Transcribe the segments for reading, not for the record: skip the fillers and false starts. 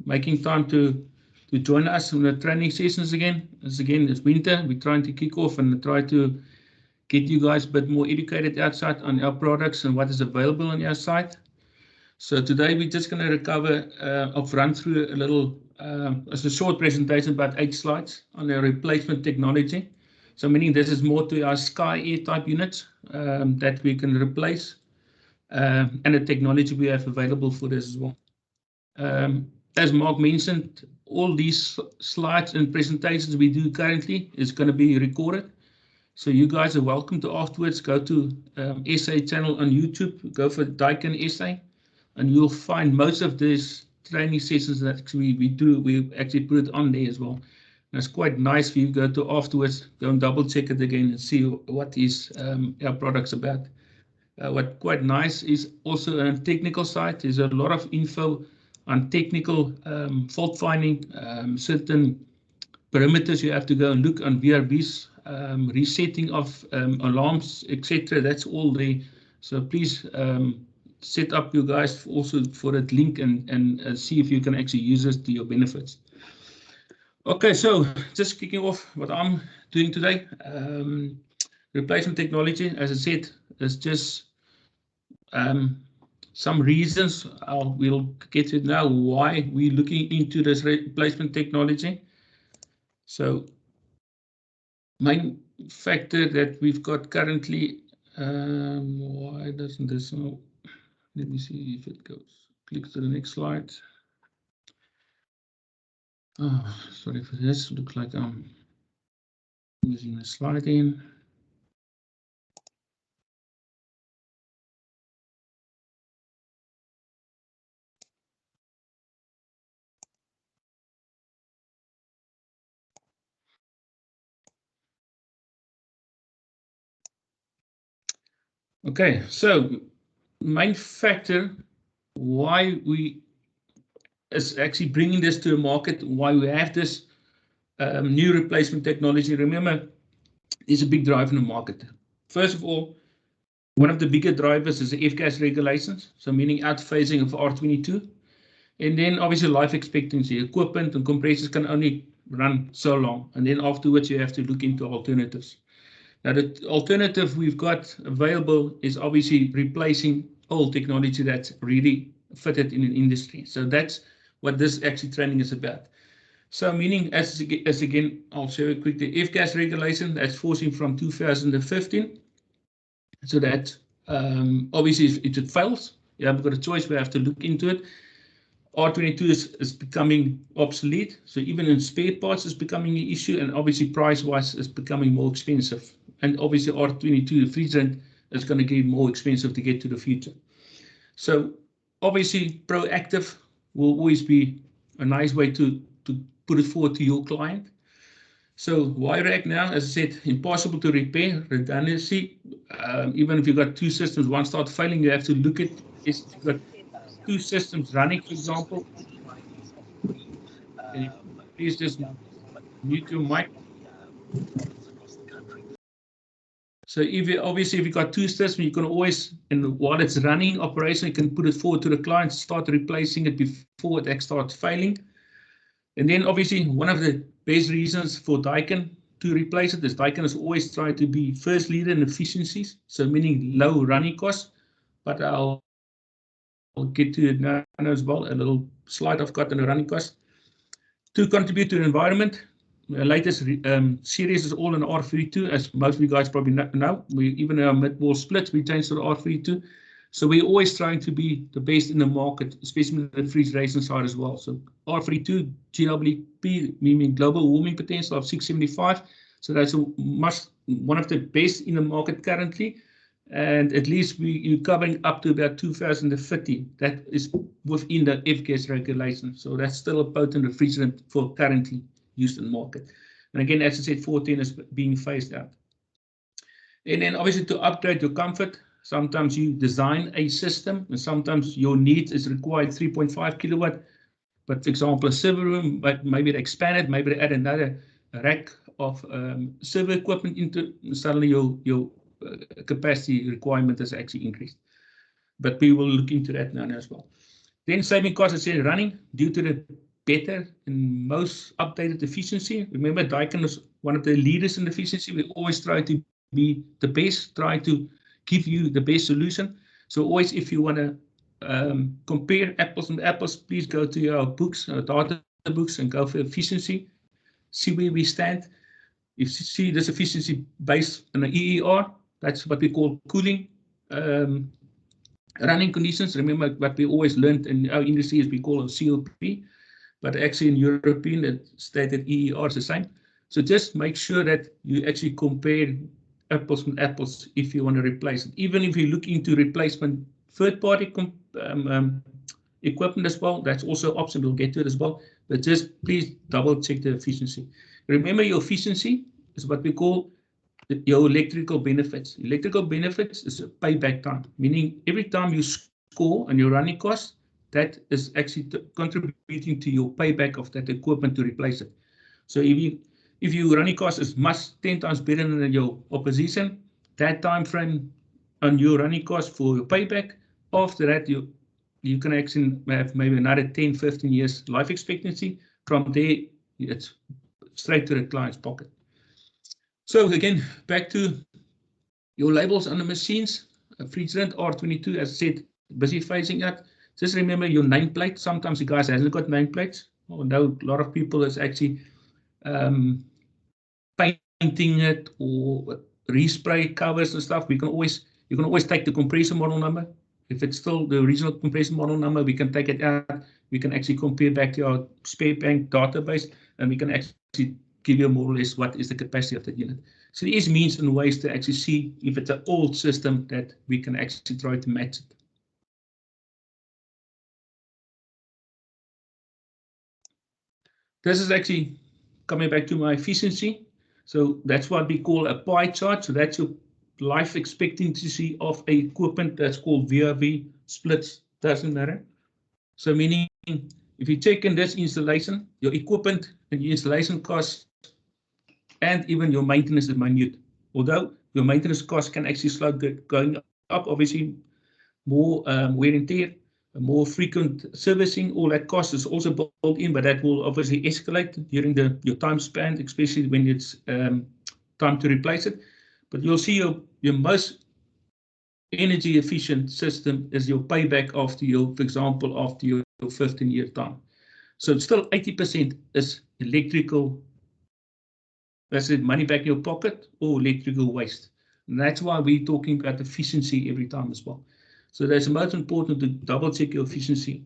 making time to join us in the training sessions again. It's winter. We're trying to kick off and try to get you guys a bit more educated outside on our products and what is available on our site. So today we're just going to recover, I've run through a little, as a short presentation, about 8 slides on the replacement technology. So meaning this is more to our Sky Air type units that we can replace, and the technology we have available for this as well. As Mark mentioned, all these slides and presentations we do currently is going to be recorded. So you guys are welcome to afterwards go to SA channel on YouTube, go for Daikin SA, and you'll find most of these training sessions that we do, we actually put it on there as well. And it's quite nice for you to go to afterwards, go and double check it again and see what is our products about. What quite nice is also on technical side, there's a lot of info on technical fault finding, certain parameters you have to go and look on VRBs, resetting of alarms, etc. That's all there. So please set up you guys also for that link and see if you can actually use this to your benefits. Okay, so just kicking off what I'm doing today. Replacement technology, as I said, is just some reasons. We'll get to now why we're looking into this replacement technology. So main factor that we've got currently, why doesn't this, let me see if it goes, click to the next slide. Oh, sorry for this, looks like I'm using the slide in. Okay, so main factor why we is actually bringing this to the market, why we have this new replacement technology. Remember, there's a big drive in the market. First of all, one of the bigger drivers is the F-gas regulations, so meaning outphasing of R22. And then obviously life expectancy, equipment and compressors can only run so long. And then afterwards you have to look into alternatives. Now the alternative we've got available is obviously replacing old technology that's really fitted in an industry. So that's what this actually training is about. So meaning as again, I'll show you quickly, F-gas regulation that's forcing from 2015. So that obviously if it fails, you haven't got a choice, we have to look into it. R22 is becoming obsolete, so even in spare parts is becoming an issue, and obviously price-wise is becoming more expensive. And obviously R22 refrigerant is going to get more expensive to get to the future. So obviously proactive will always be a nice way to put it forward to your client. So why rack now? As I said, impossible to repair, redundancy. Even if you've got 2 systems, one starts failing, you have to look at if you've got 2 systems running, for example. Can you please just mute your mic? So if you've got 2 systems, you can always, and while it's running operation, you can put it forward to the client, start replacing it before it starts failing. And then obviously one of the best reasons for Daikin to replace it is Daikin has always tried to be first leader in efficiencies, so meaning low running costs. But I'll get to it now as well, a little slide I've got on the running cost. To contribute to the environment, the latest series is all in R32, as most of you guys probably know. We even our mid-wall splits, we changed to the R32. So we're always trying to be the best in the market, especially in the refrigeration side as well. So R32 GWP, meaning global warming potential of 675. So that's one of the best in the market currently. And at least you're covering up to about 2050. That is within the F-gas regulation. So that's still a potent refrigerant for currently used in the market. And again, as I said, 410 is being phased out. And then obviously to upgrade your comfort, sometimes you design a system and sometimes your needs is required 3.5 kilowatt. But for example, a server room, but maybe they expand it, maybe they add another rack of server equipment into, suddenly your capacity requirement is actually increased. But we will look into that now as well. Then saving costs, I said, running due to the better and most updated efficiency. Remember, Daikin is one of the leaders in efficiency. We always try to be the best, try to give you the best solution. So always, if you want to compare apples and apples, please go to your books, data books, and go for efficiency. See where we stand. If you see this efficiency based on an EER, that's what we call cooling running conditions. Remember what we always learned in our industry is we call it COP, but actually in European it stated EER is the same. So just make sure that you actually compare apples with apples if you want to replace it. Even if you look into replacement third-party equipment as well, that's also an option. We'll get to it as well. But just please double check the efficiency. Remember, your efficiency is what we call your electrical benefits. Electrical benefits is a payback time, meaning every time you score on your running costs, that is actually contributing to your payback of that equipment to replace it. So if your running cost is 10 times better than your opposition, that time frame on your running cost for your payback, after that you can actually have maybe another 10, 15 years life expectancy. From there, it's straight to the client's pocket. So again, back to your labels on the machines. Friesland R22, as I said, busy phasing out. Just remember your nameplate. Sometimes you guys hasn't got nameplates. I know a lot of people is actually painting it or respray covers and stuff. You can always take the compressor model number. If it's still the original compressor model number, we can take it out. We can actually compare back to our spare bank database, and we can actually give you more or less what is the capacity of the unit. So there is means and ways to actually see if it's an old system that we can actually try to match it. This is actually coming back to my efficiency. So that's what we call a pie chart. So that's your life expectancy of a equipment. That's called VRV splits, doesn't matter. So meaning if you check in this installation, your equipment and your installation costs and even your maintenance is minute. Although your maintenance costs can actually start going up, obviously more wear and tear, more frequent servicing, all that cost is also built in, but that will obviously escalate during your time span, especially when it's time to replace it. But you'll see your most energy efficient system is your payback after your, for example, after your 15-year time. So it's still 80% is electrical, that's it, money back in your pocket or electrical waste. And that's why we're talking about efficiency every time as well. So that's most important to double check your efficiency.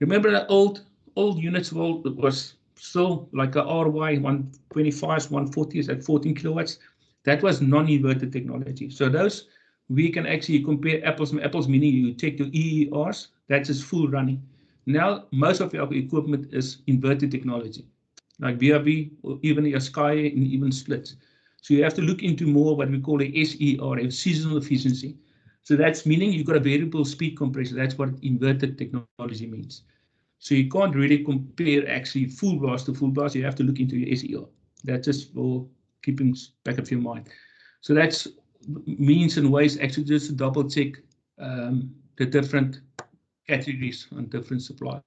Remember that old units was still like a RY 125s, 140s at 14 kilowatts. That was non-inverter technology. So those we can actually compare apples and apples, meaning you take your EERs, that's just full running. Now most of your equipment is inverter technology, like VRV or even your Sky and even splits. So you have to look into more what we call a SER, a seasonal efficiency. So that's meaning you've got a variable speed compressor. That's what inverted technology means. So you can't really compare actually full blast to full blast. You have to look into your SER. That's just for keeping back of your mind. So that's means and ways actually just to double check the different categories on different suppliers.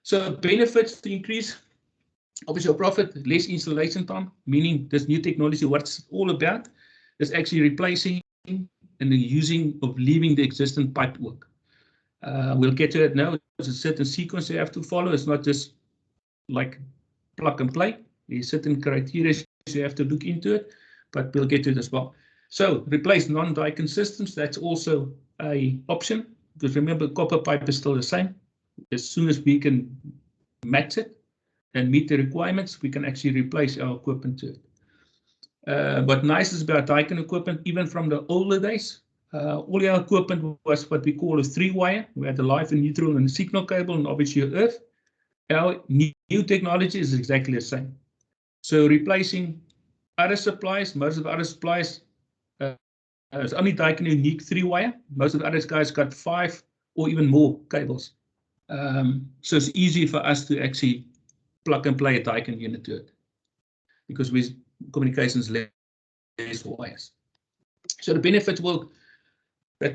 So benefits to increase, obviously your profit, less installation time, meaning this new technology, what's all about is actually replacing and the using of leaving the existing pipe work. We'll get to it now. There's a certain sequence you have to follow. It's not just like plug and play. There's certain criteria you have to look into it, but we'll get to it as well. So replace non-Daikin systems. That's also an option, because remember, copper pipe is still the same. As soon as we can match it and meet the requirements, we can actually replace our equipment to it. What nice is about Daikin equipment, even from the older days, all our equipment was what we call a 3-wire. We had the live and neutral and the signal cable, and obviously your earth. Our new technology is exactly the same. So replacing other supplies, most of the other supplies, it's only Daikin unique 3-wire. Most of the other guys got 5 or even more cables. So it's easy for us to actually plug and play a Daikin unit to it, because with communications less wires. So the benefits will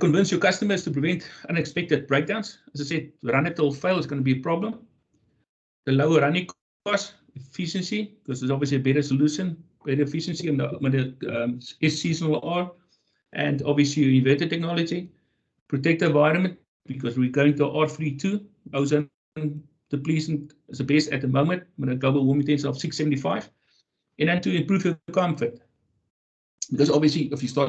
convince your customers to prevent unexpected breakdowns. As I said, run it till fail is going to be a problem. the lower running cost, efficiency, because it's obviously a better solution, better efficiency with the seasonal R, and obviously your inverter technology. Protect the environment, because we're going to R3 too. Ozone depletion is the best at the moment with a global warming potential of 675. And then to improve your comfort. Because obviously, if you start